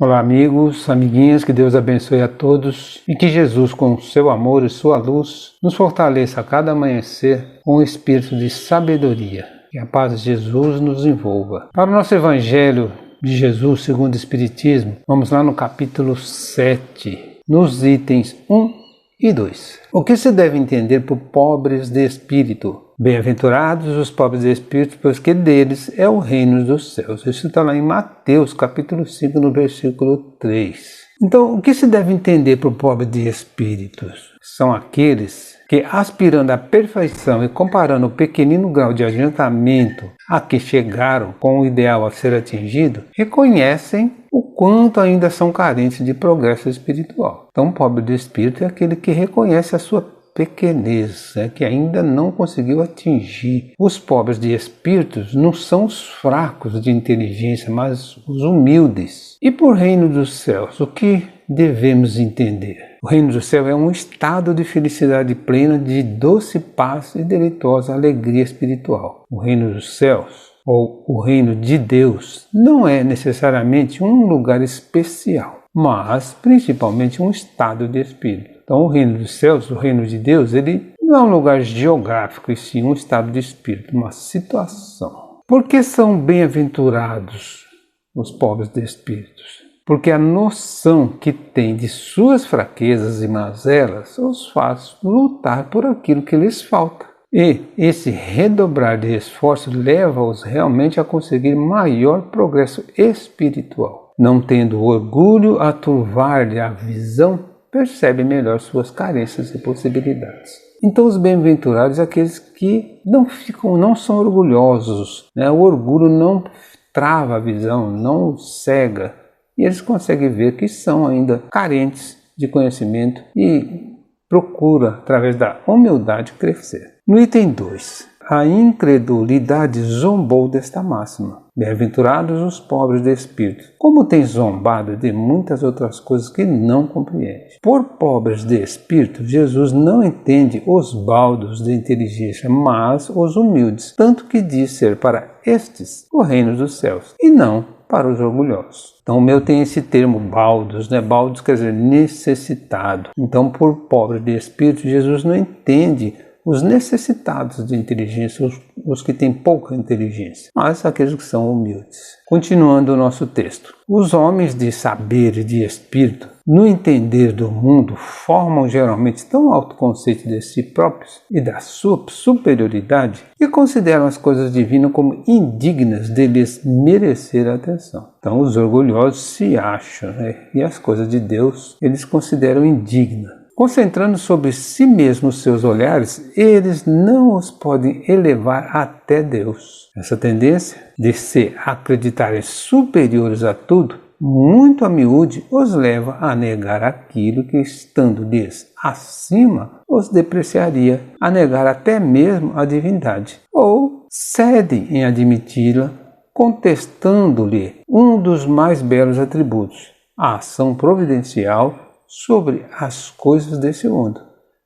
Olá amigos, amiguinhas, que Deus abençoe a todos e que Jesus, com seu amor e sua luz, nos fortaleça a cada amanhecer com o espírito de sabedoria. Que a paz de Jesus nos envolva. Para o nosso Evangelho de Jesus segundo o Espiritismo, vamos lá no capítulo 7, nos itens 1 e 2. O que se deve entender por pobres de espírito? Bem-aventurados os pobres de espírito, pois que deles é o reino dos céus. Isso está lá em Mateus, capítulo 5, no versículo 3. Então, o que se deve entender por pobre de espíritos? São aqueles que, aspirando à perfeição e comparando o pequenino grau de adiantamento a que chegaram com o ideal a ser atingido, reconhecem o quanto ainda são carentes de progresso espiritual. Então, pobre de espírito é aquele que reconhece a sua pequenez, que ainda não conseguiu atingir. Os pobres de espíritos não são os fracos de inteligência, mas os humildes. E por reino dos céus, o que devemos entender? O reino do céu é um estado de felicidade plena, de doce paz e deleitosa alegria espiritual. O reino dos céus, ou o reino de Deus, não é necessariamente um lugar especial, mas principalmente um estado de espírito. Então, o reino dos céus, o reino de Deus, ele não é um lugar geográfico, e sim um estado de espírito, uma situação. Por que são bem-aventurados os pobres de espíritos? Porque a noção que têm de suas fraquezas e mazelas os faz lutar por aquilo que lhes falta. E esse redobrar de esforço leva-os realmente a conseguir maior progresso espiritual. Não tendo orgulho a turvar-lhe a visão, percebe melhor suas carências e possibilidades. Então os bem-aventurados são aqueles que não são orgulhosos, O orgulho não trava a visão, não cega, e eles conseguem ver que são ainda carentes de conhecimento e procura, através da humildade, crescer. No item 2, a incredulidade zombou desta máxima. Bem-aventurados os pobres de espírito, como tem zombado de muitas outras coisas que não compreende. Por pobres de espírito, Jesus não entende os baldos de inteligência, mas os humildes, tanto que diz ser para estes o reino dos céus, e não para os orgulhosos. Então o meu tem esse termo baldos, Baldos quer dizer necessitado. Então por pobre de espírito, Jesus não entende os necessitados de inteligência, os que têm pouca inteligência, mas aqueles que são humildes. Continuando o nosso texto. Os homens de saber e de espírito, no entender do mundo, formam geralmente tão alto conceito de si próprios e da sua superioridade que consideram as coisas divinas como indignas de lhes merecer a atenção. Então os orgulhosos se acham, e as coisas de Deus eles consideram indignas. Concentrando sobre si mesmos seus olhares, eles não os podem elevar até Deus. Essa tendência de se acreditarem superiores a tudo, muito a miúde, os leva a negar aquilo que, estando-lhes acima, os depreciaria, a negar até mesmo a divindade, ou cedem em admiti-la, contestando-lhe um dos mais belos atributos, a ação providencial sobre as coisas desse mundo,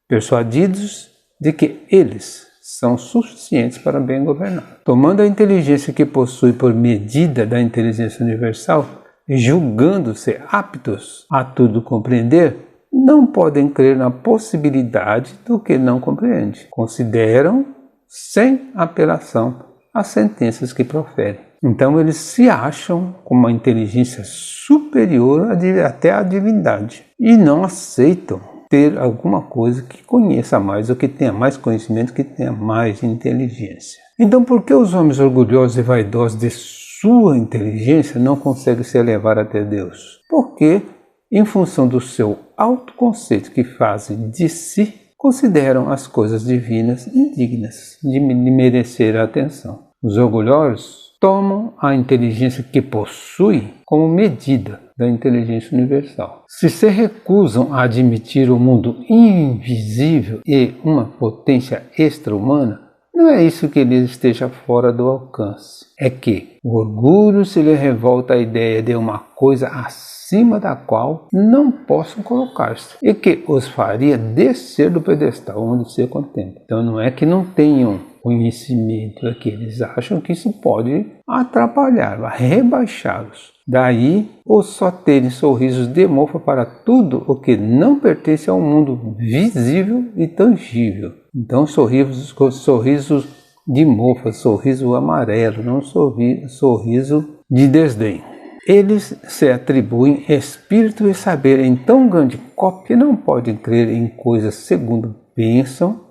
persuadidos de que eles são suficientes para bem governar. Tomando a inteligência que possui por medida da inteligência universal e julgando-se aptos a tudo compreender, não podem crer na possibilidade do que não compreende. Consideram, sem apelação, as sentenças que proferem. Então eles se acham com uma inteligência superior até à divindade e não aceitam ter alguma coisa que conheça mais ou que tenha mais conhecimento, que tenha mais inteligência. Então por que os homens orgulhosos e vaidosos de sua inteligência não conseguem se elevar até Deus? Porque, em função do seu autoconceito que fazem de si, consideram as coisas divinas indignas de merecer a atenção. Os orgulhosos tomam a inteligência que possuem como medida da inteligência universal. Se recusam a admitir o mundo invisível e uma potência extra-humana, não é isso que lhes esteja fora do alcance. É que o orgulho se lhe revolta à ideia de uma coisa acima da qual não possam colocar-se e que os faria descer do pedestal onde se contempla. Então não é que não tenham conhecimento, é que eles acham que isso pode atrapalhar, rebaixá-los. Daí, ou só terem sorrisos de mofa para tudo o que não pertence ao mundo visível e tangível. Então, sorrisos de mofa, sorriso amarelo, não sorriso de desdém. Eles se atribuem espírito e saber em tão grande cópia que não podem crer em coisas segundo pensam,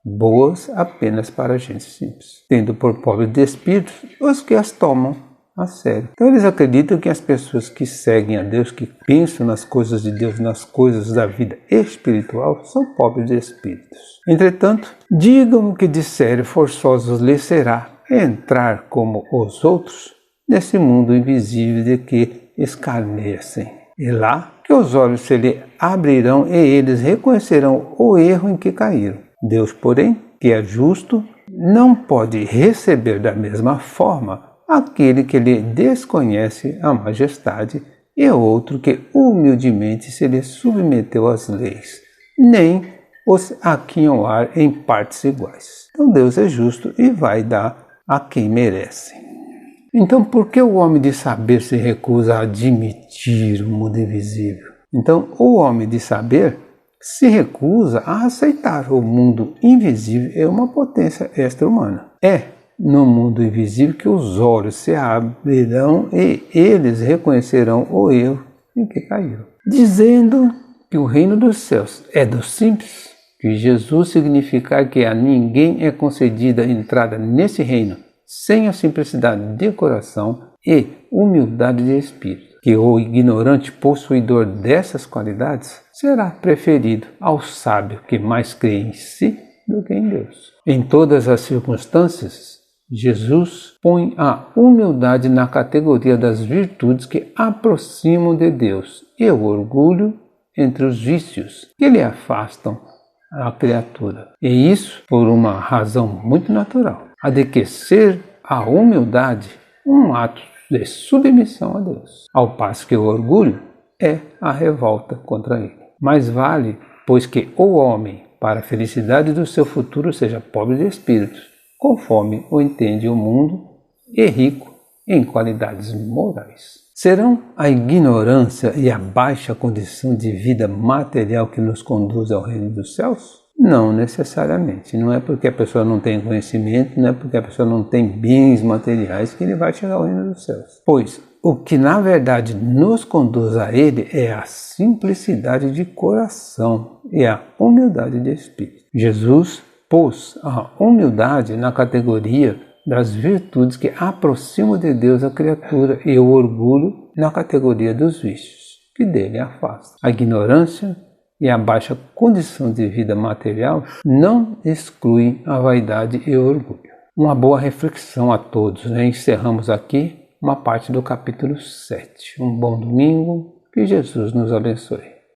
boas apenas para gente simples, tendo por pobres de espírito os que as tomam a sério. Então eles acreditam que as pessoas que seguem a Deus, que pensam nas coisas de Deus, nas coisas da vida espiritual, são pobres de espíritos. Entretanto, digam o que disserem, forçosos lhes será entrar como os outros nesse mundo invisível de que escarnecem. E lá que os olhos se lhe abrirão e eles reconhecerão o erro em que caíram. Deus, porém, que é justo, não pode receber da mesma forma aquele que lhe desconhece a majestade e outro que humildemente se lhe submeteu às leis, nem os aquinhoar em partes iguais. Então Deus é justo e vai dar a quem merece. Então, por que o homem de saber se recusa a admitir o mundo invisível? Então, o homem de saber se recusa a aceitar o mundo invisível é uma potência extra-humana. É no mundo invisível que os olhos se abrirão e eles reconhecerão o erro em que caíram. Dizendo que o reino dos céus é dos simples, que Jesus significar que a ninguém é concedida a entrada nesse reino sem a simplicidade de coração e humildade de espírito, que o ignorante possuidor dessas qualidades será preferido ao sábio que mais crê em si do que em Deus. Em todas as circunstâncias, Jesus põe a humildade na categoria das virtudes que aproximam de Deus e o orgulho entre os vícios que lhe afastam a criatura. E isso por uma razão muito natural, a de que ser a humildade um ato de submissão a Deus, ao passo que o orgulho é a revolta contra ele. Mais vale, pois, que o homem, para a felicidade do seu futuro, seja pobre de espírito, conforme o entende o mundo, e rico em qualidades morais. Serão a ignorância e a baixa condição de vida material que nos conduz ao reino dos céus? Não necessariamente. Não é porque a pessoa não tem conhecimento, não é porque a pessoa não tem bens materiais que ele vai chegar ao reino dos céus. Pois o que na verdade nos conduz a ele é a simplicidade de coração e a humildade de espírito. Jesus pôs a humildade na categoria das virtudes que aproximam de Deus a criatura e o orgulho na categoria dos vícios que dele afastam. A ignorância e a baixa condição de vida material não excluem a vaidade e o orgulho. Uma boa reflexão a todos. Encerramos aqui uma parte do capítulo 7. Um bom domingo, que Jesus nos abençoe.